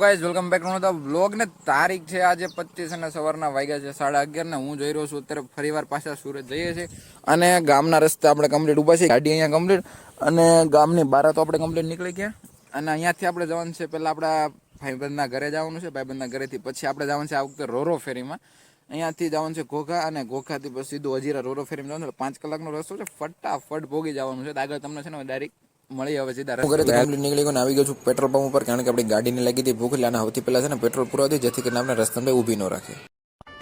Guys welcome back to the vlog ને તારીખ છે આજે 25 અને સવારના વાગ્યા છે 11:30 ને હું જઈ રહ્યો છું અત્યારે ફરીવાર પાછા સુરત જઈએ છીએ અને ગામના રસ્તે આપણે કમ્પ્લીટ ઊભા છીએ ગાડી અહીંયા કમ્પ્લીટ અને ગામની બહાર તો આપણે કમ્પ્લીટ નીકળી ગયા અને અહીંયાથી આપણે જવાનું છે પહેલા આપણા ભાઈબંધના ઘરે જવાનું છે ભાઈબંધના ઘરેથી પછી આપણે જવાનું છે આ વખતે રોરો ફેરીમાં અહીંયાથી જવાનું છે ઘોઘા અને ઘોઘાથી પછી સીધું હજીરા રોરો ફેરીમાં જવાનું 5 કલાકનો રસ્તો છે ફટાફટ ભોગી જવાનું છે આગળ તમને છે ને ડાયરેક્ટ મળી હવે સીધા ઘરેથી કમ્પ્લીટ નીકળી ગયો આવી ગયો છું પેટ્રોલ પંપ ઉપર કારણ કે આપણી ગાડીને લાગી હતી ભૂખ એટલે આના સૌથી પહેલા છે ને પેટ્રોલ પુરાવી જેથી કરીને આપણે રસ્તામાં ઊભી ન રાખે.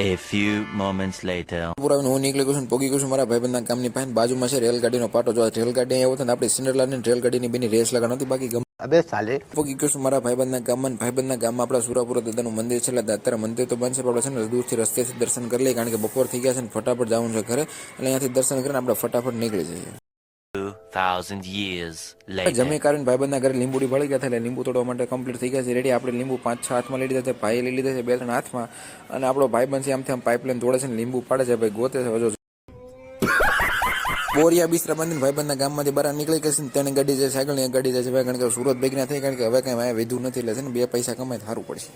A few moments later. પુરાવીને હું નીકળી ગયો છું પોગી ગયો છું મારા ભાઈબંધના કામની પાસે બાજુમાં છે રેલગાડીનો પાટો જો રેલગાડી આવ્યો હતો ને આપણી સિન્ડરલાની રેલગાડીની બેની રેસ લગાડ નથી બાકી અબે સાલે પોગી ગયો છું મારા ભાઈબંધના ગામમાં આપણા સુરાપુરા દાદાનું મંદિર છે એટલે અત્યારે મંદિર તો બંધ છે પણ આપણે છે ને દૂરથી રસ્તેથી દર્શન કરી લઈએ કારણ કે બપોર થઈ ગયા છે ને ફટાફટ જવાનું છે ઘરે એટલે અહીંયાથી દર્શન કરીને આપણે ફટાફટ નીકળી જઈએ. 2000 years later. જમી કરીને ભાઈબંધના ઘરે લીંબુડી ભળી ગયા એટલે લીંબુ તોડવા માટે કમ્પ્લીટ થઈ ગયા છે રેડી આપણે લીંબુ 5-6 હાથમાં લઈ લીધા છે ભાઈ લઈ લીધા છે 2-3 હાથમાં અને આપણો ભાઈબંધ છે આમથી આમ પાઇપલાઈન તોડે છે ને લીંબુ પાડે છે ભાઈ ગોતે છે હજુ બોરિયા બિસ્તરા બાંધીને ભાઈબંધના ગામમાંથી બહાર નીકળી ગઈ છે ને તેની ગાડી જાય સાયકલની ગાડી જાય છે ભાઈ કારણ કે સુરત ભેગના થઈ કારણ કે હવે કંઈ વાયા વિધું નથી એટલે છે ને 2 પૈસા કમાય સારું પડશે.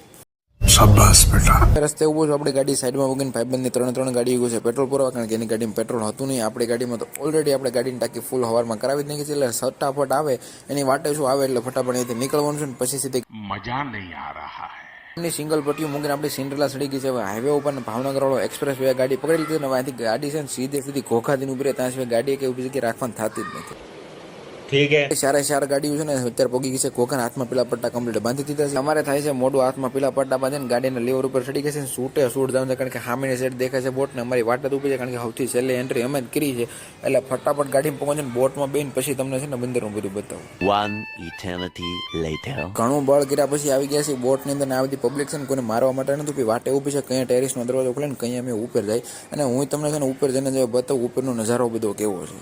શાબાશ બેટા. રસ્તે ઉભો છું આપણી ગાડી સાઈડમાં મૂકીને ભાઈબંધની 3 ગાડી ઉભી છે પેટ્રોલ પુરાવા કારણ કે એની ગાડીમાં પેટ્રોલ હતું નહીં આપણી ગાડીમાં તો ઓલરેડી આપણે ગાડીની ટાંકી ફૂલ હવારમાં કરાવી જ નાખી છે એટલે ફટાફટ આવે એની વાટે શું આવે એટલે ફટાફટ અહીંયાથી નીકળવાનું છે ને પછી સીધી મજા નહીં આ રહા હૈ. એમની સિંગલ પટ્ટીઓ મૂકીને આપણી સિન્ડ્રેલા સડી ગઈ છે હવે હાઈવે ઉપર ભાવનગર વાળો એક્સપ્રેસ વે ગાડી પકડી લીધી ને અહીંથી ગાડી છે ને સીધી ઘોઘાથી ઉભી રહે ત્યાં સિવાય ગાડી કે ઉભી જગ્યાએ રાખવાની થતી જ નથી. ઠીક હે સારા ગાડીઓ છે ને અત્યારે પોગી ગઈ છે કોકન હાથમાં પેલા પટ્ટા કમ્પ્લીટ બાંધી દીધા છે અમારે થાય છે મોઢું હાથમાં પેલા પટ્ટા બાંધીને ગાડીના લીવર ઉપર ચડી ગયા છે સૂટે સૂટ જવાનું છે કારણ કે સામેની સાઈડ દેખાય છે બોટ ને અમારી વાટ જ ઊભી છે કારણ કે સૌથી છેલ્લે એન્ટ્રી અમે જ કરી છે એટલે ફટાફટ ગાડીમાં પહોંચે ને બોટમાં બેન પછી તમને છે ને બંદરનું બધું બતાવું. One eternity later. ઘણું બળ કર્યા પછી આવી ગયા છે બોટની અંદર આ બધી પબ્લિક છે ને કોઈને મારવા માટે નથી વાટે ઊભી છે કઈ ટેરિસનો દરવાજો ખોલે ને કઈ અમે ઉપર જાય અને હું તમને છે ને ઉપર જઈને જો બતાવું ઉપરનો નજારો બધો કેવો છે.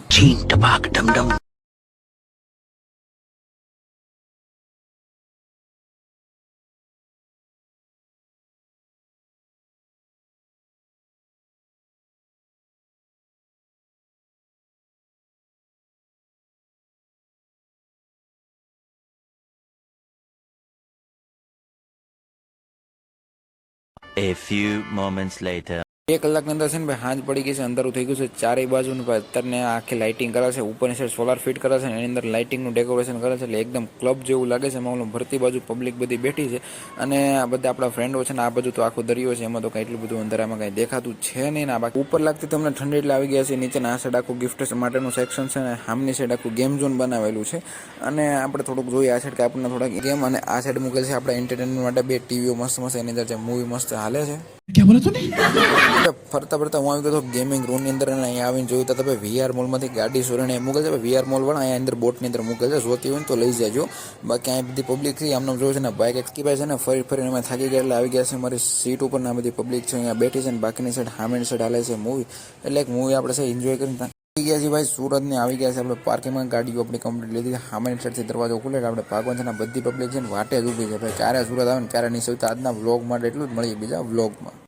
A few moments later. 2 કલાકની અંદર છે ને ભાઈ હાંજ પડી ગઈ છે અંધારું થઈ ગયું છે ચારેય બાજુ ને અત્યારે આખી લાઇટિંગ કરે છે ઉપરની સાઈડ સોલાર ફિટ કરે છે એની અંદર લાઇટિંગનું ડેકોરેશન કરે છે એટલે એકદમ ક્લબ જેવું લાગે છે એમાં ભરતી બાજુ પબ્લિક બધી બેઠી છે અને આ બધા આપણા ફ્રેન્ડો છે ને આ બાજુ તો આખો દરિયો છે એમાં તો કંઈ એટલું બધું અંધારામાં કંઈ દેખાતું છે નહીં ને બાકી ઉપર લાગતી તમને ઠંડી એટલે આવી ગયા છે નીચેના આ સાઈડ આખું ગિફ્ટ માટેનું સેક્શન છે ને સામની સાઈડ આખું ગેમ ઝોન બનાવેલું છે અને આપણે થોડુંક જોઈએ આ સાઈડ કે આપણને થોડાક ગેમ અને આ સાઈડ મૂકેલ છે આપણા એન્ટરટેનમેન્ટ માટે 2 ટીવીઓ મસ્ત એની અંદર જે મૂવી મસ્ત હાલે છે. क्या बोला तूने? ફરતા હું આવી ગયો ગેમિંગ રૂમની અંદર અને અહીંયા આવીને જોયું તો તમે વીઆર મોલમાંથી ગાડી સોરીને મૂકેલ છે વીઆર મોલ વાળા અહીંયા અંદર બોટની અંદર મૂકેલ છે જોતી હોય તો લઈ જાજો બાકી અહીં બધી પબ્લિક છે આમને જોયું છે ને બાઇક એક્સકીપાય છે ને ફરીને અમે થાકી ગયા એટલે આવી ગયા છે મારી સીટ ઉપર ને બધી પબ્લિક છે અહીંયા બેઠી છે ને બાકીની સાઈડ સામેની સાઈડ હાલે છે મૂવી એટલે એક મૂવી આપણે છે એન્જોય કરીને આવી ગયા છે ભાઈ સુરતને આવી ગયા છે આપણે પાર્કિંગમાં ગાડીઓ આપણી કમ્પ્લીટ લીધી સામેની સાઈડથી દરવાજો ખુલે આપણે ભાગવાનું છે ને બધી પબ્લિક છે ને વાટે જ ઊભી છે ભાઈ ક્યારે સુરત આવે ને ક્યારે નહીં સૌથી આજના વ્લોગ માટે એટલું જ મળીએ બીજા વ્લોગમાં.